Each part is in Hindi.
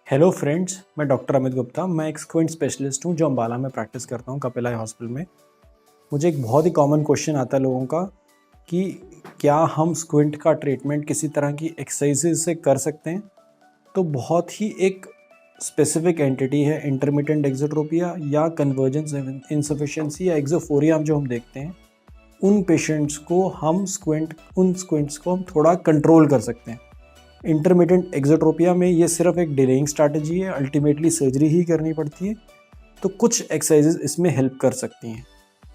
हेलो फ्रेंड्स, मैं डॉक्टर अमित गुप्ता। मैं एक स्क्विंट स्पेशलिस्ट हूं जो अंबाला में प्रैक्टिस करता हूं, कपिल आई हॉस्पिटल में। मुझे एक बहुत ही कॉमन क्वेश्चन आता है लोगों का कि क्या हम स्क्विंट का ट्रीटमेंट किसी तरह की एक्सरसाइज से कर सकते हैं। तो बहुत ही एक स्पेसिफिक एंटिटी है इंटरमिटेंट एक्सोट्रोपिया या कन्वर्जेंस इनसफिशिएंसी या एक्सोफोरिया जो हम देखते हैं, उन पेशेंट्स को हम उन स्क्विंट्स को हम थोड़ा कंट्रोल कर सकते हैं। इंटरमिटेंट एक्सोट्रोपिया में ये सिर्फ एक डिलेइंग स्ट्रैटेजी है, अल्टीमेटली सर्जरी ही करनी पड़ती है। तो कुछ एक्सरसाइजेज इसमें हेल्प कर सकती हैं।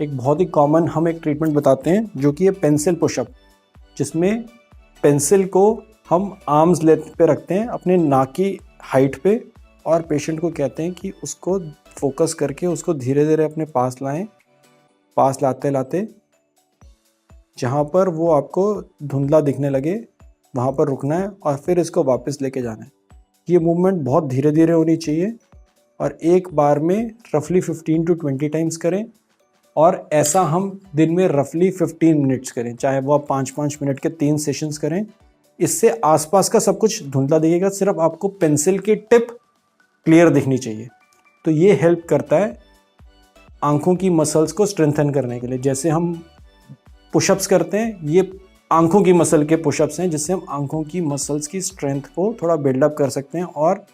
एक बहुत ही कॉमन हम एक ट्रीटमेंट बताते हैं जो कि है पेंसिल पुशअप, जिसमें पेंसिल को हम आर्म्स लेंथ पे रखते हैं अपने नाक की हाइट पे, और पेशेंट को कहते हैं कि उसको फोकस करके उसको धीरे धीरे अपने पास लाएं। पास लाते लाते जहाँ पर वो आपको धुंधला दिखने लगे वहाँ पर रुकना है और फिर इसको वापस लेके जाना है। ये मूवमेंट बहुत धीरे धीरे होनी चाहिए और एक बार में रफली 15 to 20 टाइम्स करें, और ऐसा हम दिन में रफली 15 मिनट्स करें, चाहे वो आप 5-5 मिनट के 3 सेशंस करें। इससे आसपास का सब कुछ धुंधला दिखेगा, सिर्फ आपको पेंसिल की टिप क्लियर दिखनी चाहिए। तो ये हेल्प करता है आंखों की मसल्स को स्ट्रेंथन करने के लिए। जैसे हम पुशअप्स करते हैं, ये आंखों की मसल के पुशअप्स हैं, जिससे हम आंखों की मसल्स की स्ट्रेंथ को थोड़ा बिल्डअप कर सकते हैं, और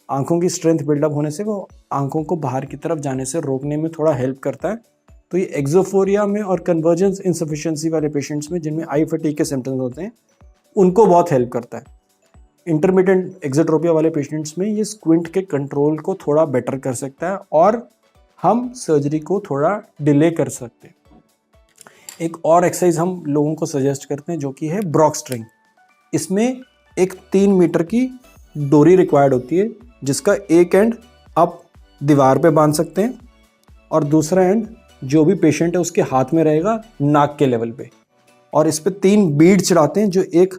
आंखों की स्ट्रेंथ बिल्डअप होने से वो आंखों को बाहर की तरफ जाने से रोकने में थोड़ा हेल्प करता है। तो ये एक्सोफोरिया में और कन्वर्जेंस इनसफिशिएंसी वाले पेशेंट्स में, जिनमें आई फटीग के सिम्टम्स होते हैं, उनको बहुत हेल्प करता है। इंटरमिटेंट एक्सोट्रोपिया वाले पेशेंट्स में ये स्क्विंट के कंट्रोल को थोड़ा बेटर कर सकता है और हम सर्जरी को थोड़ा डिले कर सकते हैं। एक और एक्सरसाइज हम लोगों को सजेस्ट करते हैं जो कि है ब्रॉक स्ट्रिंग। इसमें एक 3 मीटर की डोरी रिक्वायर्ड होती है, जिसका एक एंड आप दीवार पे बांध सकते हैं और दूसरा एंड जो भी पेशेंट है उसके हाथ में रहेगा नाक के लेवल पे, और इस पे 3 बीड चढ़ाते हैं, जो एक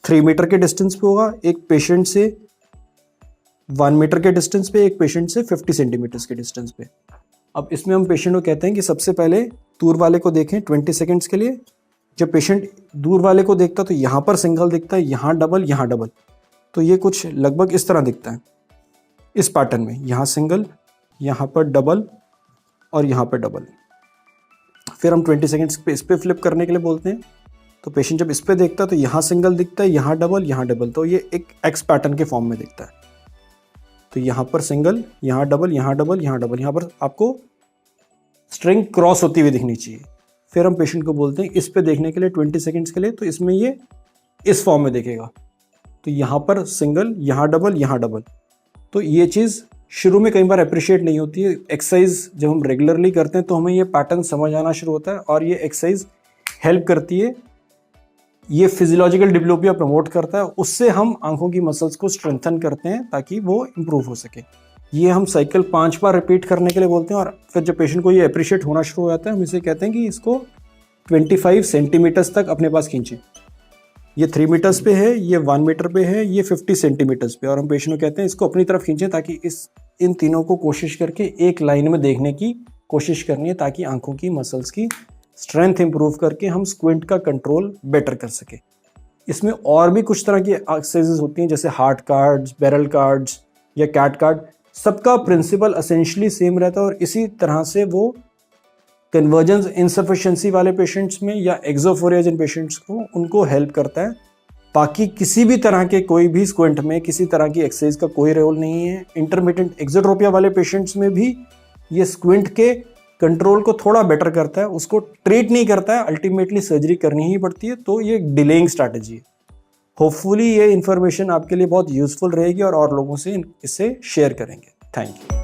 3 मीटर के डिस्टेंस पे होगा, एक पेशेंट से 1 मीटर के डिस्टेंस पे, एक पेशेंट से 50 सेंटीमीटर्स के डिस्टेंस पे। अब इसमें हम पेशेंट को कहते हैं कि सबसे पहले दूर वाले को देखें 20 सेकंड्स के लिए। जब पेशेंट दूर वाले को देखता है तो यहाँ पर सिंगल दिखता है, यहाँ डबल, यहाँ डबल। तो ये कुछ लगभग इस तरह दिखता है, इस पैटर्न में, यहाँ सिंगल, यहाँ पर डबल और यहाँ पर डबल। फिर हम 20 सेकंड्स पे इस पर फ्लिप करने के लिए बोलते हैं। तो पेशेंट जब इस पर देखता है तो यहाँ सिंगल दिखता है, यहाँ डबल, यहाँ डबल। तो ये एक एक्स पैटर्न के फॉर्म में दिखता है। तो यहाँ पर सिंगल, यहाँ डबल, यहाँ डबल, यहाँ डबल। यहाँ पर आपको स्ट्रिंग क्रॉस होती हुई दिखनी चाहिए। फिर हम पेशेंट को बोलते हैं इस पे देखने के लिए 20 सेकंड्स के लिए, तो इसमें ये इस फॉर्म में दिखेगा। तो यहाँ पर सिंगल, यहाँ डबल, यहाँ डबल। तो ये चीज़ शुरू में कई बार अप्रिशिएट नहीं होती है। एक्सरसाइज जब हम रेगुलरली करते हैं तो हमें ये पैटर्न समझ आना शुरू होता है, और ये एक्सरसाइज हेल्प करती है। ये फिजियोलॉजिकल डिप्लोपिया प्रमोट करता है, उससे हम आंखों की मसल्स को स्ट्रेंथन करते हैं ताकि वो इम्प्रूव हो सके। ये हम साइकिल 5 बार रिपीट करने के लिए बोलते हैं, और फिर जब पेशेंट को ये अप्रिशिएट होना शुरू हो जाता है, हम इसे कहते हैं कि इसको 25 सेंटीमीटर्स तक अपने पास खींचें। ये 3 मीटर्स पे है, ये 1 मीटर पे है, ये 50 सेंटीमीटर्स पे, और हम पेशेंट को कहते हैं इसको अपनी तरफ खींचें, ताकि इन तीनों को कोशिश करके एक लाइन में देखने की कोशिश करनी है, ताकि आंखों की मसल्स की स्ट्रेंथ इंप्रूव करके हम स्क्विंट का कंट्रोल बेटर कर सके। इसमें और भी कुछ तरह की एक्सरसाइजेज होती हैं, जैसे हार्ट कार्ड्स, बैरल कार्ड्स या कैट कार्ड। सबका प्रिंसिपल एसेंशियली सेम रहता है, और इसी तरह से वो कन्वर्जेंस इनसफिशिएंसी वाले पेशेंट्स में या एक्सोफोरिया जिन पेशेंट्स को, उनको हेल्प करता है। बाकी किसी भी तरह के कोई भी स्क्विंट में किसी तरह की एक्सरसाइज का कोई रोल नहीं है। इंटरमिटेंट एक्सोट्रोपिया वाले पेशेंट्स में भी ये स्क्विंट के कंट्रोल को थोड़ा बेटर करता है, उसको ट्रीट नहीं करता है, अल्टीमेटली सर्जरी करनी ही पड़ती है। तो ये डिलेइंग स्ट्रैटेजी है। होपफुली ये इन्फॉर्मेशन आपके लिए बहुत यूजफुल रहेगी और लोगों से इसे शेयर करेंगे। Thank you.